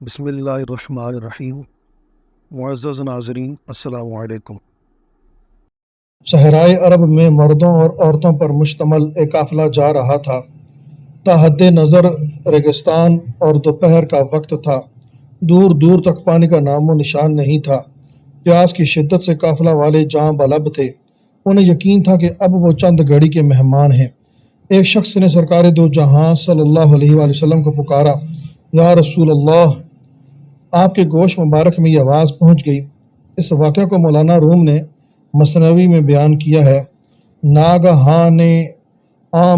بسم اللہ الرحمن الرحیم۔ معزز ناظرین السلام علیکم۔ صحرائے عرب میں مردوں اور عورتوں پر مشتمل ایک قافلہ جا رہا تھا۔ تا حد نظر ریگستان اور دوپہر کا وقت تھا۔ دور دور تک پانی کا نام و نشان نہیں تھا۔ پیاس کی شدت سے قافلہ والے جاں بلب تھے۔ انہیں یقین تھا کہ اب وہ چند گھڑی کے مہمان ہیں۔ ایک شخص نے سرکار دو جہاں صلی اللہ علیہ وآلہ وسلم کو پکارا، یا رسول اللہ! آپ کے گوش مبارک میں یہ آواز پہنچ گئی۔ اس واقعہ کو مولانا روم نے مثنوی میں بیان کیا ہے۔ ناگہان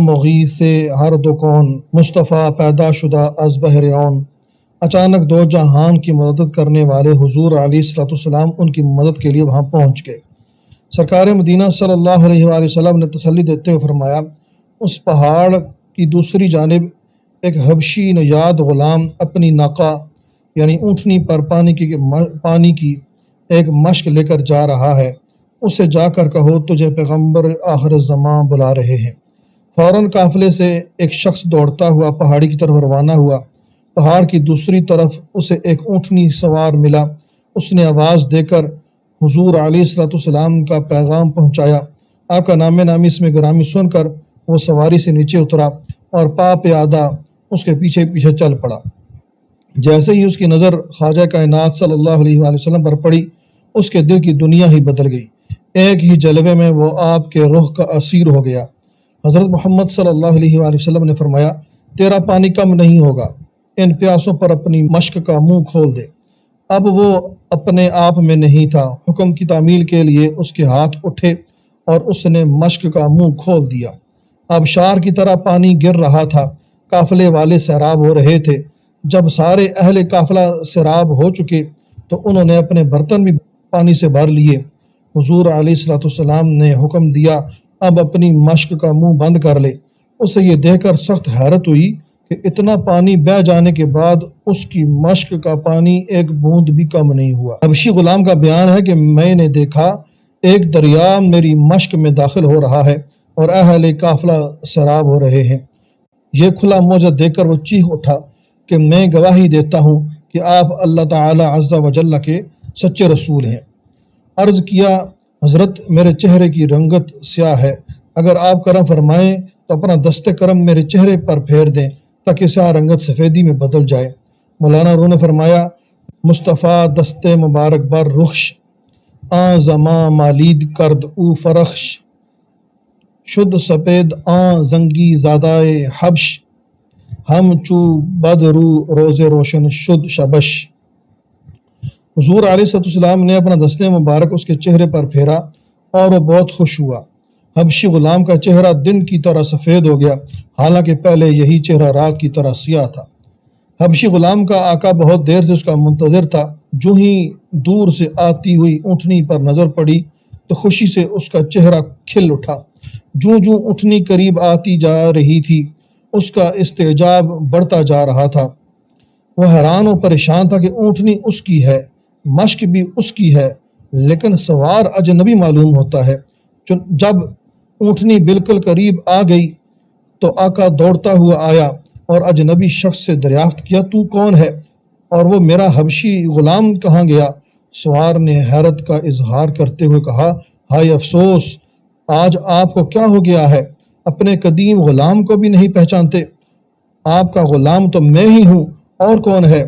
مغیث ہر دو کون، مصطفیٰ پیدا شدہ از بحر عون۔ اچانک دو جہان کی مدد کرنے والے حضور علیہ الصلوۃ والسلام ان کی مدد کے لیے وہاں پہنچ گئے۔ سرکار مدینہ صلی اللہ علیہ وآلہ وسلم نے تسلی دیتے ہوئے فرمایا، اس پہاڑ کی دوسری جانب ایک حبشی نژاد غلام اپنی ناقہ یعنی اونٹنی پر پانی کی ایک مشک لے کر جا رہا ہے۔ اس سے جا کر کہو تجھے پیغمبر آخر زماں بلا رہے ہیں۔ فوراً قافلے سے ایک شخص دوڑتا ہوا پہاڑی کی طرف روانہ ہوا۔ پہاڑ کی دوسری طرف اسے ایک اونٹنی سوار ملا۔ اس نے آواز دے کر حضور علیہ الصلوۃ والسلام کا پیغام پہنچایا۔ آپ کا نام نامی اس میں گرامی سن کر وہ سواری سے نیچے اترا اور پا پیادہ اس کے پیچھے پیچھے چل پڑا۔ جیسے ہی اس کی نظر خواجہ کائنات صلی اللہ علیہ وآلہ وسلم پر پڑی، اس کے دل کی دنیا ہی بدل گئی۔ ایک ہی جلوے میں وہ آپ کے رخ کا اسیر ہو گیا۔ حضرت محمد صلی اللہ علیہ وآلہ وسلم نے فرمایا، تیرا پانی کم نہیں ہوگا، ان پیاسوں پر اپنی مشک کا منہ کھول دے۔ اب وہ اپنے آپ میں نہیں تھا۔ حکم کی تعمیل کے لیے اس کے ہاتھ اٹھے اور اس نے مشک کا منہ کھول دیا۔ آبشار کی طرح پانی گر رہا تھا۔ قافلے والے سیراب ہو رہے تھے۔ جب سارے اہل قافلہ سیراب ہو چکے تو انہوں نے اپنے برتن بھی پانی سے بھر لیے۔ حضور علیہ الصلوۃ والسلام نے حکم دیا، اب اپنی مشک کا منہ بند کر لے۔ اسے یہ دیکھ کر سخت حیرت ہوئی کہ اتنا پانی بہہ جانے کے بعد اس کی مشک کا پانی ایک بوند بھی کم نہیں ہوا۔ حبشی غلام کا بیان ہے کہ میں نے دیکھا ایک دریا میری مشک میں داخل ہو رہا ہے اور اہل قافلہ سیراب ہو رہے ہیں۔ یہ کھلا معجزہ دیکھ کر وہ چیخ اٹھا کہ میں گواہی دیتا ہوں کہ آپ اللہ تعالی عز و جل کے سچے رسول ہیں۔ عرض کیا، حضرت میرے چہرے کی رنگت سیاہ ہے، اگر آپ کرم فرمائیں تو اپنا دست کرم میرے چہرے پر پھیر دیں تاکہ سیاہ رنگت سفیدی میں بدل جائے۔ مولانا روح نے فرمایا، مصطفیٰ دست مبارک بر رخش، آن زماں مالید کرد او فرخش، شد سپید آن زنگی زادائے حبش، ہم چو بدرو روز روشن شد شبش۔ حضور علیہ السلام نے اپنا دست مبارک اس کے چہرے پر پھیرا اور وہ بہت خوش ہوا۔ حبشی غلام کا چہرہ دن کی طرح سفید ہو گیا، حالانکہ پہلے یہی چہرہ رات کی طرح سیاہ تھا۔ حبشی غلام کا آقا بہت دیر سے اس کا منتظر تھا۔ جو ہی دور سے آتی ہوئی اونٹنی پر نظر پڑی تو خوشی سے اس کا چہرہ کھل اٹھا۔ جوں جوں اونٹنی قریب آتی جا رہی تھی اس کا استعجاب بڑھتا جا رہا تھا۔ وہ حیران و پریشان تھا کہ اونٹنی اس کی ہے، مشک بھی اس کی ہے، لیکن سوار اجنبی معلوم ہوتا ہے۔ جب اونٹنی بالکل قریب آ گئی تو آقا دوڑتا ہوا آیا اور اجنبی شخص سے دریافت کیا، تو کون ہے اور وہ میرا حبشی غلام کہاں گیا؟ سوار نے حیرت کا اظہار کرتے ہوئے کہا، ہائے افسوس، آج آپ کو کیا ہو گیا ہے؟ اپنے قدیم غلام کو بھی نہیں پہچانتے؟ آپ کا غلام تو میں ہی ہوں، اور کون ہے؟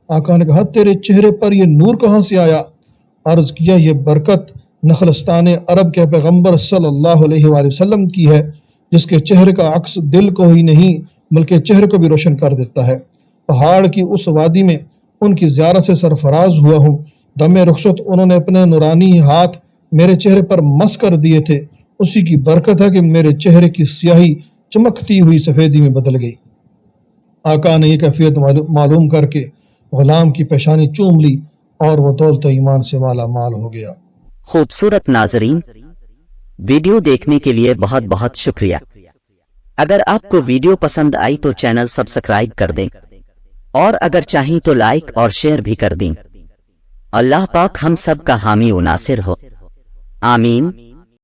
آقا نے کہا، تیرے چہرے پر یہ نور کہاں سے آیا؟ عرض کیا، یہ برکت نخلستان عرب کے پیغمبر صلی اللہ علیہ وآلہ وسلم کی ہے، جس کے چہرے کا عکس دل کو ہی نہیں بلکہ چہرے کو بھی روشن کر دیتا ہے۔ پہاڑ کی اس وادی میں ان کی زیارت سے سرفراز ہوا ہوں۔ دم رخصت انہوں نے اپنے نورانی ہاتھ میرے چہرے پر مس کر دیے تھے، اسی کی برکت ہے کہ میرے چہرے کی سیاہی چمکتی ہوئی سفیدی میں بدل گئی۔ آقا نے یہ کیفیت معلوم کر کے غلام کی پیشانی چوم لی اور وہ دولت ایمان سے مالا مال ہو گیا۔ خوبصورت ناظرین، ویڈیو دیکھنے کے لیے بہت بہت شکریہ۔ اگر آپ کو ویڈیو پسند آئی تو چینل سبسکرائب کر دیں اور اگر چاہیں تو لائک اور شیئر بھی کر دیں۔ اللہ پاک ہم سب کا حامی و ناصر ہو، آمین۔